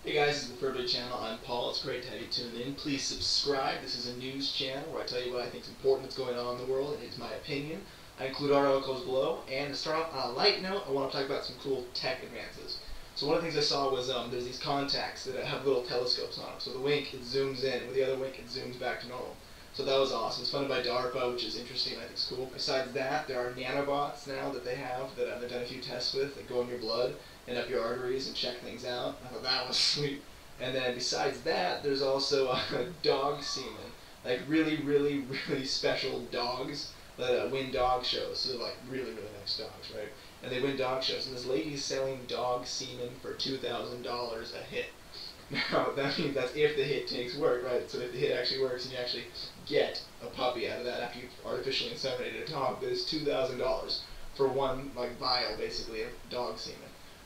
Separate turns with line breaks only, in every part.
Hey guys, this is the Furby channel. I'm Paul. It's great to have you tuned in. Please subscribe. This is a news channel where I tell you what I think is important that's going on in the world, and it's my opinion. I include articles below, and to start off on a light note, I want to talk about some cool tech advances. So one of the things I saw was there's these contacts that have little telescopes on them. So the wink, it zooms in. With the other wink, it zooms back to normal. So that was awesome. It's funded by DARPA, which is interesting and I think it's cool. Besides that, there are nanobots now that they have that they've done a few tests with that go in your blood and up your arteries and check things out. I thought that was sweet. And then besides that, there's also dog semen. Like really special dogs that win dog shows. So they're like really nice dogs, right? And they win dog shows. And this lady's selling dog semen for $2,000 a hit. Now, that means that's if the hit takes work, right? So if the hit actually works and you actually get a puppy out of that after you've artificially inseminated a dog, that is $2,000 for one, like, vial, basically, of dog semen.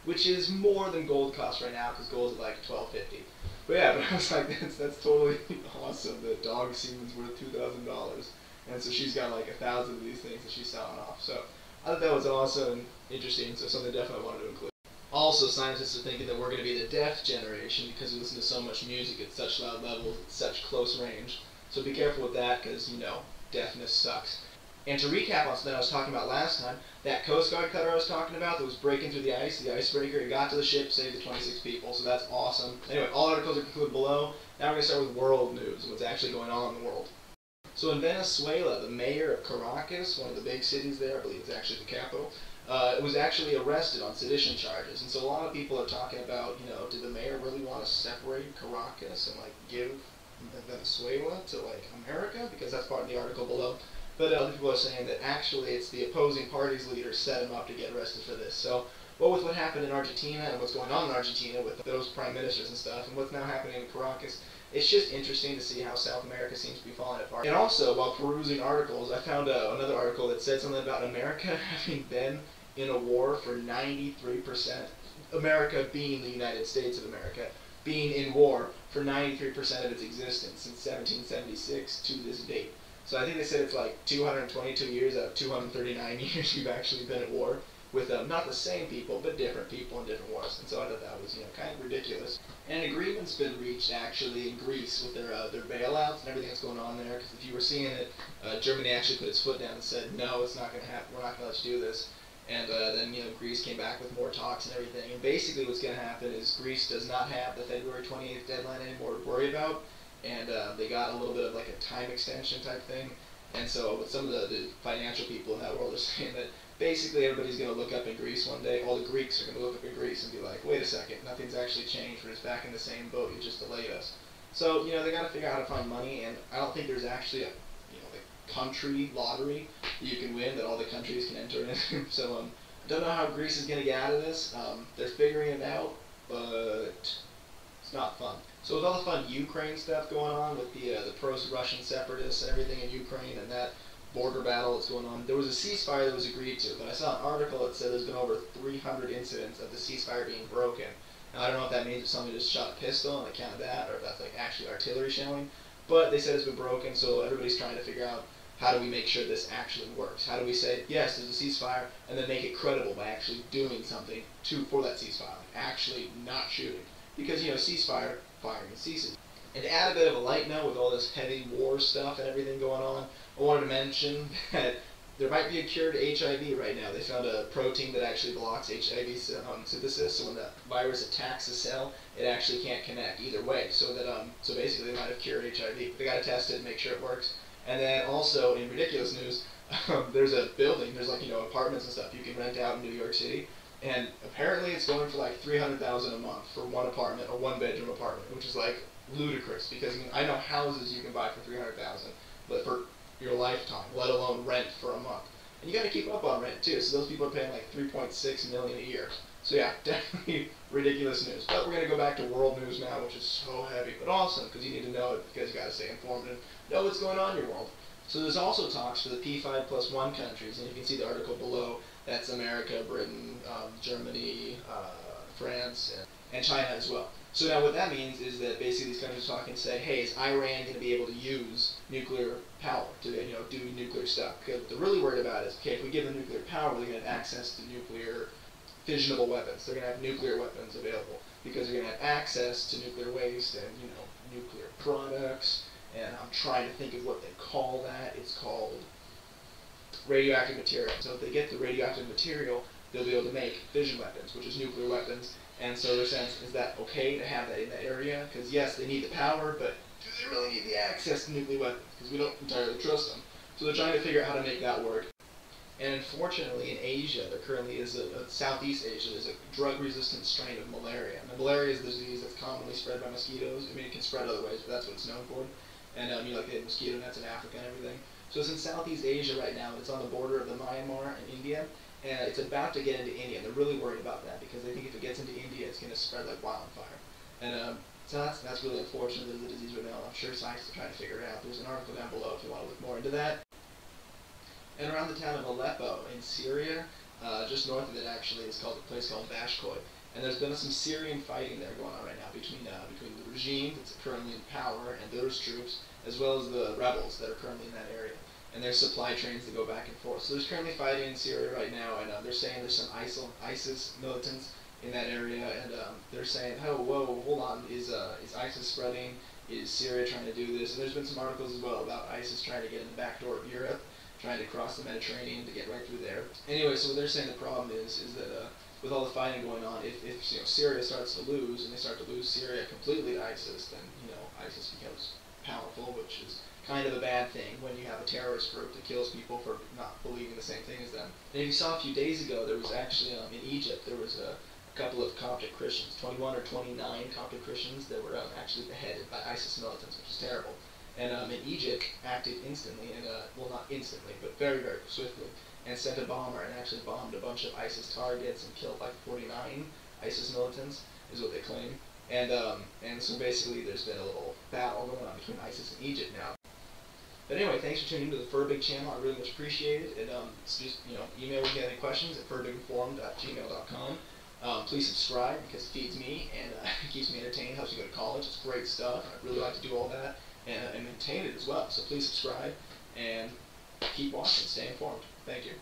Which is more than gold costs right now, because gold's at like $12.50. But yeah, but I was like, that's totally awesome that dog semen's worth $2,000. And so she's got like 1,000 of these things that she's selling off. So I thought that was awesome and interesting, so something I definitely wanted to include. Also, scientists are thinking that we're going to be the deaf generation because we listen to so much music at such loud levels, at such close range. So be careful with that because, you know, deafness sucks. And to recap on something I was talking about last time, that Coast Guard cutter I was talking about that was breaking through the ice, the Icebreaker, it got to the ship, saved the 26 people, so that's awesome. Anyway, all articles are concluded below. Now we're going to start with world news, what's actually going on in the world. So in Venezuela, the mayor of Caracas, one of the big cities there, I believe it's actually the capital, was actually arrested on sedition charges. And so a lot of people are talking about, you know, did the mayor really want to separate Caracas and like give Venezuela to like America? Because that's part of the article below. But other people are saying that actually it's the opposing party's leader set him up to get arrested for this. So, well, with what happened in Argentina and what's going on in Argentina with those prime ministers and stuff, and what's now happening in Caracas, it's just interesting to see how South America seems to be falling apart. And also, while perusing articles, I found another article that said something about America having been in a war for 93%. America being the United States of America, being in war for 93% of its existence since 1776 to this date. So I think they said it's like 222 years out of 239 years we've actually been at war with not the same people, but different people in different wars. And so I thought that was, you know, kind of ridiculous. And an agreement's been reached actually in Greece with their bailouts and everything that's going on there. Because if you were seeing it, Germany actually put its foot down and said, no, it's not going to happen. We're not going to let you do this. And then, you know, Greece came back with more talks and everything. And basically what's going to happen is Greece does not have the February 28th deadline anymore to worry about. And they got a little bit of like a time extension type thing. And so with some of the financial people in that world are saying that basically everybody's going to look up in Greece one day. All the Greeks are going to look up in Greece and be like, wait a second, nothing's actually changed. We're just back in the same boat. You just delayed us. So, you know, they got to figure out how to find money. And I don't think there's actually a, you know, the country lottery that you can win that all the countries can enter in. So I don't know how Greece is going to get out of this. They're figuring it out, but it's not fun. So with all the fun Ukraine stuff going on with the pro-Russian separatists and everything in Ukraine and that border battle that's going on, there was a ceasefire that was agreed to, but I saw an article that said there's been over 300 incidents of the ceasefire being broken. Now I don't know if that means if somebody just shot a pistol and they counted that, or if that's like actually artillery shelling, but they said it's been broken, so everybody's trying to figure out how do we make sure this actually works? How do we say, yes, there's a ceasefire, and then make it credible by actually doing something for that ceasefire, actually not shooting. Because, you know, ceasefire, firing ceases. And to add a bit of a light note with all this heavy war stuff and everything going on, I wanted to mention that there might be a cure to HIV right now. They found a protein that actually blocks HIV synthesis, so when the virus attacks a cell, it actually can't connect either way. So that so basically they might have cured HIV. They got to test it and make sure it works. And then also in ridiculous news, there's a building, there's like, you know, apartments and stuff you can rent out in New York City. And apparently it's going for like $300,000 a month for one apartment, a one-bedroom apartment, which is like ludicrous. Because I know houses you can buy for $300,000, but for your lifetime, let alone rent for a month. And you got to keep up on rent too. So those people are paying like $3.6 million a year. So yeah, definitely ridiculous news. But we're going to go back to world news now, which is so heavy, but awesome because you need to know it because you got to stay informed and know what's going on in your world. So there's also talks for the P5+1 countries, and you can see the article below. That's America, Britain, Germany, France, and China as well. So now what that means is that basically these countries talk and say, hey, is Iran going to be able to use nuclear power to, you know, do nuclear stuff? Because what they're really worried about is, okay, if we give them nuclear power, they're going to have access to nuclear fissionable weapons. They're going to have nuclear weapons available. because they're going to have access to nuclear waste and, you know, nuclear products. And I'm trying to think of what they call that. It's called radioactive material. So if they get the radioactive material, they'll be able to make fission weapons, which is nuclear weapons. And so they're saying, is that okay to have that in that area? Because yes, they need the power, but do they really need the access to nuclear weapons? Because we don't entirely trust them. So they're trying to figure out how to make that work. And unfortunately, in Asia, there currently is Southeast Asia, there's a drug-resistant strain of malaria. And malaria is the disease that's commonly spread by mosquitoes. I mean, it can spread other ways, but that's what it's known for. And you know, like they have mosquito nets in Africa and everything. So it's in Southeast Asia right now. It's on the border of the Myanmar and India, and it's about to get into India. And they're really worried about that because they think if it gets into India, it's going to spread like wildfire. And so that's really unfortunate. There's a disease right now. I'm sure scientists are trying to figure it out. There's an article down below if you want to look more into that. And around the town of Aleppo in Syria, just north of it actually, is called a place called Bashkoy. And there's been some Syrian fighting there going on right now between the regime that's currently in power and those troops, as well as the rebels that are currently in that area. And there's supply trains that go back and forth. So there's currently fighting in Syria right now, and they're saying there's some ISIS militants in that area, and they're saying, oh, whoa, hold on, is ISIS spreading? Is Syria trying to do this? And there's been some articles as well about ISIS trying to get in the back door of Europe, trying to cross the Mediterranean to get right through there. Anyway, so what they're saying the problem is that with all the fighting going on, if you know, Syria starts to lose, and they start to lose Syria completely to ISIS, then you know ISIS becomes powerful, which is kind of a bad thing when you have a terrorist group that kills people for not believing the same thing as them. And if you saw a few days ago, there was actually in Egypt there was a couple of Coptic Christians, 21 or 29 Coptic Christians that were actually beheaded by ISIS militants, which is terrible. And in Egypt acted instantly, and well, not instantly, but very, very swiftly, and sent a bomber and actually bombed a bunch of ISIS targets and killed like 49 ISIS militants, is what they claim. And so basically there's been a little battle going on between ISIS and Egypt now. But anyway, thanks for tuning into the Furbig channel. I really much appreciate it. And just, you know, email me if you have any questions at furbigforum@gmail.com. Please subscribe because it feeds me and it keeps me entertained, helps me go to college. It's great stuff. I really like to do all that and maintain it as well. So please subscribe and keep watching. Stay informed. Thank you.